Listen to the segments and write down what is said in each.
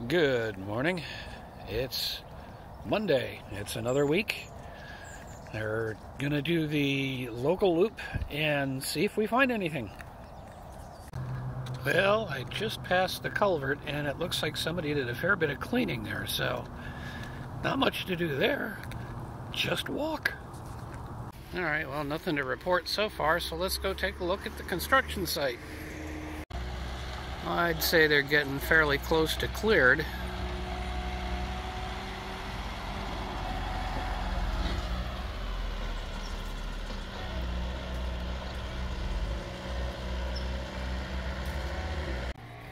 Good morning. It's Monday. It's another week. They're gonna do the local loop and see if we find anything. Well, I just passed the culvert and it looks like somebody did a fair bit of cleaning there, so not much to do there. Just walk. Alright, well, nothing to report so far, so let's go take a look at the construction site. I'd say they're getting fairly close to cleared.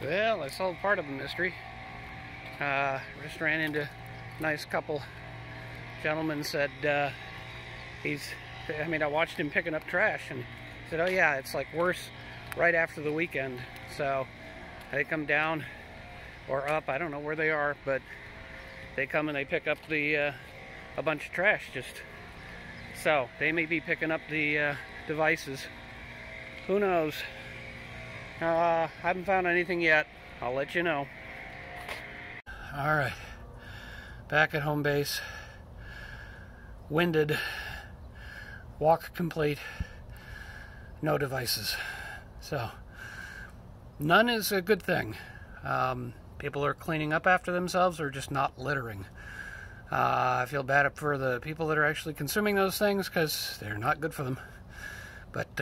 Well, I solved part of the mystery. Just ran into a nice couple. Gentleman said I watched him picking up trash and said, oh yeah, it's like worse right after the weekend. So they come down or up, I don't know where they are, but they come and they pick up a bunch of trash. So they may be picking up the devices. Who knows? Haven't found anything yet. I'll let you know. Alright, back at home base. Winded. Walk complete. No devices. So none is a good thing. People are cleaning up after themselves or just not littering. I feel bad for the people that are actually consuming those things because they're not good for them. But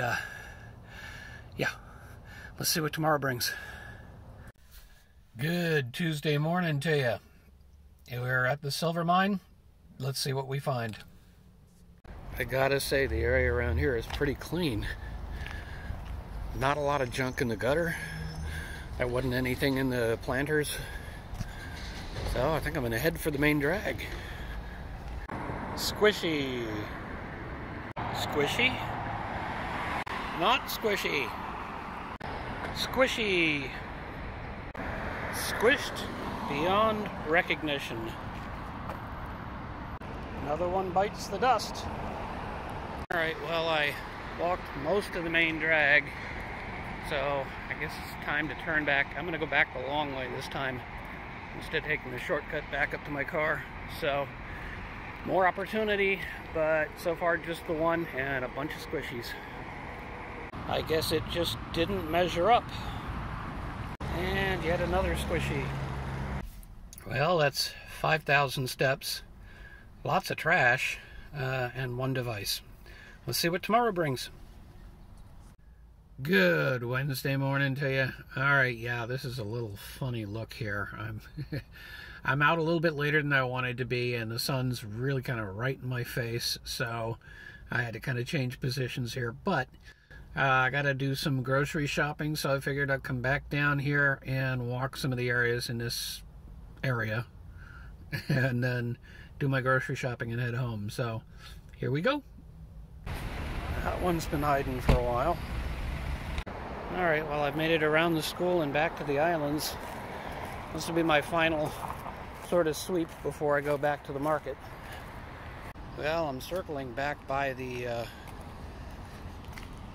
yeah, let's see what tomorrow brings. Good Tuesday morning to you. We're at the silver mine. Let's see what we find. I gotta say, the area around here is pretty clean. Not a lot of junk in the gutter. There wasn't anything in the planters. So I think I'm gonna head for the main drag. Squishy. Squishy? Not squishy. Squishy. Squished beyond recognition. Another one bites the dust. Alright, well, I walked most of the main drag, so I guess it's time to turn back. I'm going to go back the long way this time, instead of taking the shortcut back up to my car. So, more opportunity, but so far just the one and a bunch of squishies. I guess it just didn't measure up. And yet another squishy. Well, that's 5,000 steps, lots of trash, and one device. Let's see what tomorrow brings. Good Wednesday morning to you. Alright, yeah, this is a little funny look here. I'm out a little bit later than I wanted to be, and the sun's really kind of right in my face, so I had to kind of change positions here. But I got to do some grocery shopping, so I figured I'd come back down here and walk some of the areas in this area, and then do my grocery shopping and head home. So here we go. That one's been hiding for a while. Alright, well, I've made it around the school and back to the islands. This will be my final sort of sweep before I go back to the market. Well, I'm circling back by the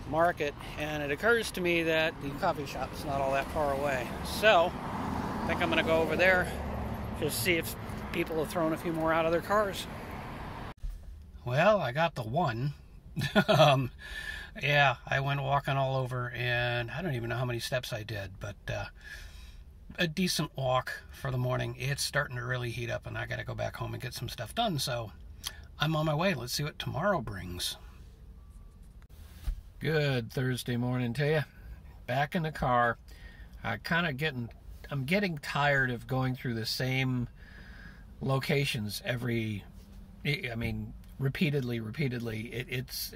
market, and it occurs to me that the coffee shop's not all that far away. So, I think I'm going to go over there, just see if people have thrown a few more out of their cars. Well, I got the one. Yeah, I went walking all over, and I don't even know how many steps I did, but a decent walk for the morning. It's starting to really heat up, and I got to go back home and get some stuff done, so I'm on my way. Let's see what tomorrow brings. Good Thursday morning to you. Back in the car. I'm getting tired of going through the same locations repeatedly.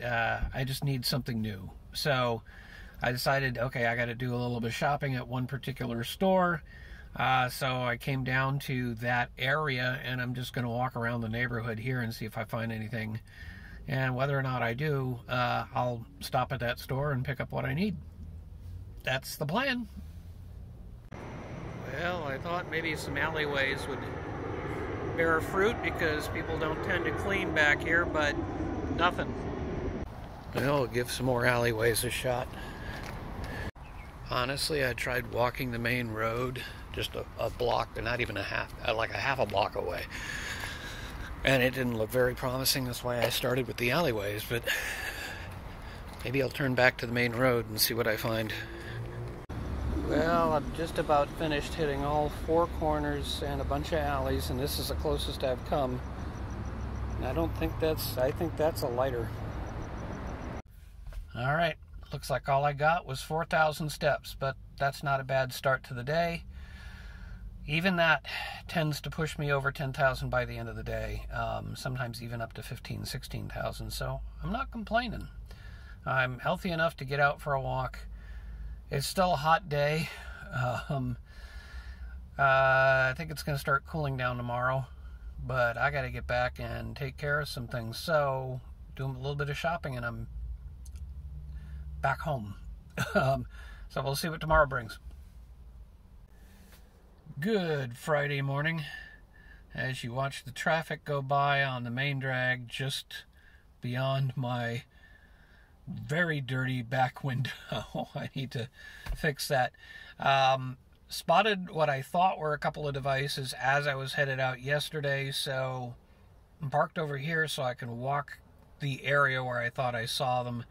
I just need something new. So I decided, okay, I got to do a little bit of shopping at one particular store. So I came down to that area, and I'm just going to walk around the neighborhood here and see if I find anything. And whether or not I do, I'll stop at that store and pick up what I need. That's the plan. Well, I thought maybe some alleyways would bear fruit because people don't tend to clean back here, but nothing. Well, I'll give some more alleyways a shot. Honestly, I tried walking the main road just a block, not even a half, like a half a block away. And it didn't look very promising. That's why I started with the alleyways, but maybe I'll turn back to the main road and see what I find. Well, I'm just about finished hitting all 4 corners and a bunch of alleys, and this is the closest I've come. And I think that's a lighter. All right, looks like all I got was 4,000 steps, but that's not a bad start to the day. Even that tends to push me over 10,000 by the end of the day, sometimes even up to 15,000, 16,000, so I'm not complaining. I'm healthy enough to get out for a walk. It's still a hot day. I think it's going to start cooling down tomorrow, but I got to get back and take care of some things, so do a little bit of shopping and I'm back home. So we'll see what tomorrow brings. Good Friday morning as you watch the traffic go by on the main drag just beyond my very dirty back window. I need to fix that. Spotted what I thought were a couple of devices as I was headed out yesterday, so I'm parked over here so I can walk the area where I thought I saw them,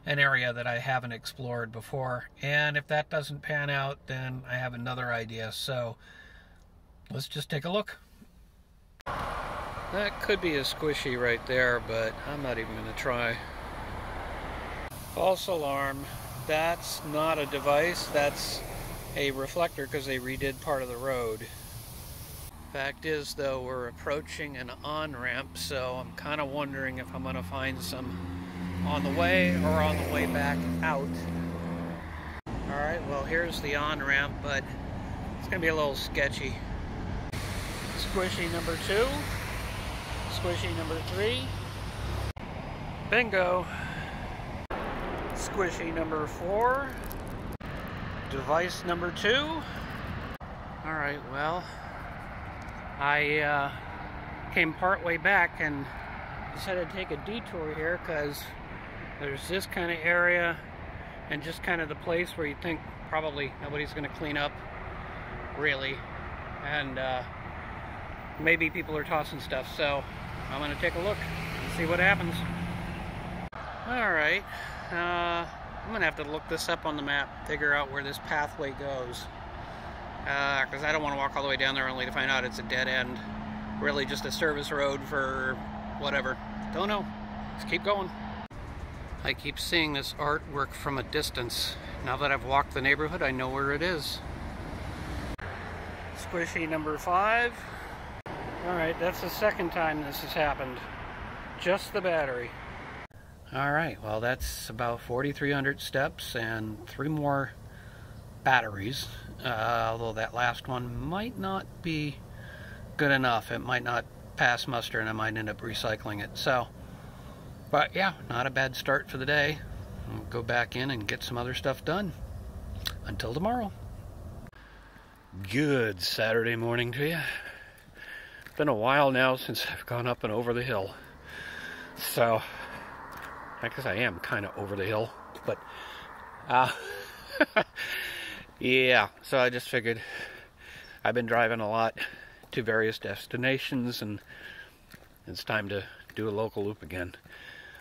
an area that I haven't explored before. And if that doesn't pan out, then I have another idea, so let's just take a look. That could be a squishy right there, but I'm not even going to try. False alarm. That's not a device, that's a reflector because they redid part of the road. Fact is, though, we're approaching an on-ramp, so I'm kind of wondering if I'm going to find some on the way or on the way back out. Alright, well, here's the on-ramp, but it's going to be a little sketchy. Squishy number 2. Squishy number 3. Bingo. Squishy number 4. Device number 2. Alright, well, I came part way back and decided to take a detour here because there's this kind of area and just kind of the place where you think probably nobody's going to clean up, really. And maybe people are tossing stuff, so I'm going to take a look and see what happens. Alright. I'm going to have to look this up on the map, figure out where this pathway goes. Because I don't want to walk all the way down there only to find out it's a dead end. Really just a service road for whatever. Don't know. Let's keep going. I keep seeing this artwork from a distance. Now that I've walked the neighborhood, I know where it is. Squishy number 5. Alright, that's the second time this has happened. Just the battery. Alright, well that's about 4,300 steps and 3 more batteries, although that last one might not be good enough. It might not pass muster and I might end up recycling it. So, but yeah, not a bad start for the day. I'll go back in and get some other stuff done. Until tomorrow. Good Saturday morning to you. It's been a while now since I've gone up and over the hill. So, I guess I am kind of over the hill, but yeah, so I just figured I've been driving a lot to various destinations and it's time to do a local loop again.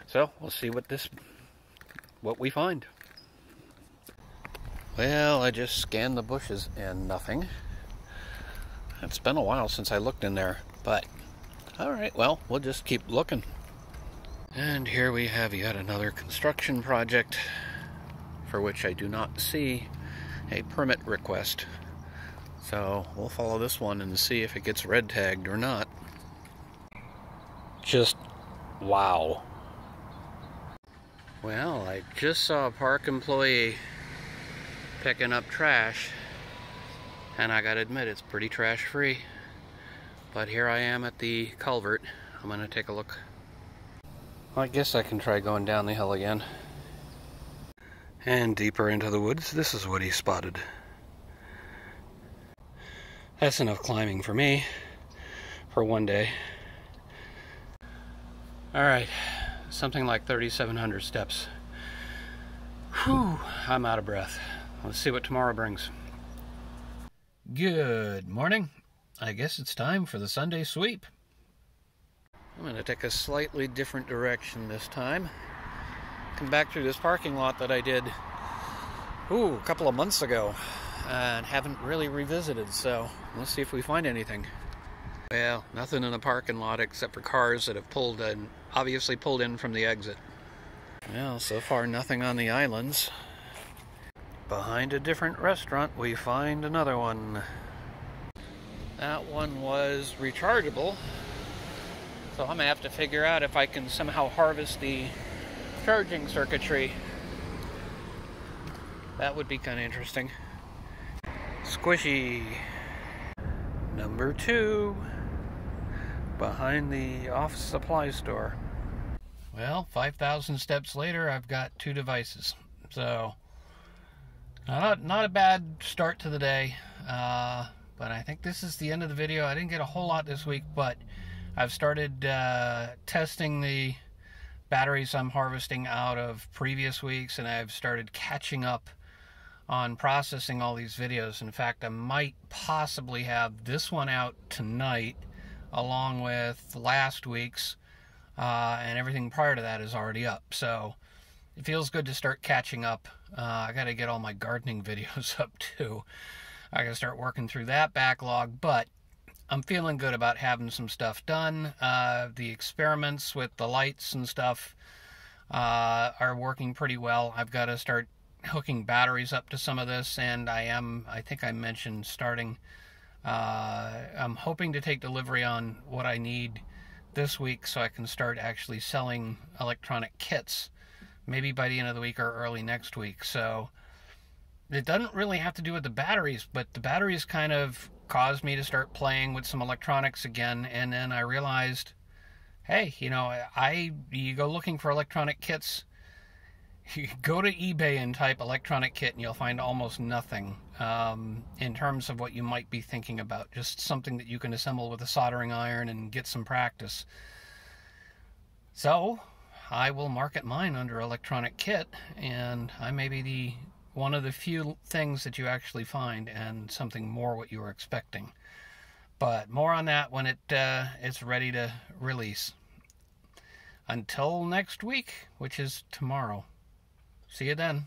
So we'll see what we find. Well, I just scanned the bushes and nothing. It's been a while since I looked in there, but alright, well, we'll just keep looking. And here we have yet another construction project for which I do not see a permit request. So we'll follow this one and see if it gets red tagged or not. Just wow. Well, I just saw a park employee picking up trash, and I gotta admit it's pretty trash free. But here I am at the culvert. I'm gonna take a look. I guess I can try going down the hill again. And deeper into the woods, this is what he spotted. That's enough climbing for me, for one day. Alright, something like 3,700 steps. Whew, I'm out of breath. Let's see what tomorrow brings. Good morning. I guess it's time for the Sunday sweep. I'm going to take a slightly different direction this time. Come back through this parking lot that I did, a couple of months ago, and haven't really revisited, so let's see if we find anything. Well, nothing in the parking lot except for cars that have obviously pulled in from the exit. Well, so far nothing on the islands. Behind a different restaurant, we find another one. That one was rechargeable, so I'm gonna have to figure out if I can somehow harvest the charging circuitry. That would be kind of interesting. Squishy. Number 2. Behind the office supply store. Well, 5,000 steps later, I've got 2 devices. So, not a bad start to the day. But I think this is the end of the video. I didn't get a whole lot this week, but I've started testing the batteries I'm harvesting out of previous weeks, and I've started catching up on processing all these videos. In fact, I might possibly have this one out tonight, along with last week's, and everything prior to that is already up. So it feels good to start catching up. I got to get all my gardening videos up too. I got to start working through that backlog, but I'm feeling good about having some stuff done. The experiments with the lights and stuff are working pretty well. I've got to start hooking batteries up to some of this, and I think I mentioned starting, I'm hoping to take delivery on what I need this week so I can start actually selling electronic kits, maybe by the end of the week or early next week. So it doesn't really have to do with the batteries, but the batteries kind of caused me to start playing with some electronics again, and then I realized, hey, you go looking for electronic kits, you go to eBay and type electronic kit and you'll find almost nothing in terms of what you might be thinking about. Just something that you can assemble with a soldering iron and get some practice. So I will market mine under electronic kit, and I may be one of the few things that you actually find, and something more what you were expecting. But more on that when it's ready to release. Until next week, which is tomorrow. See you then.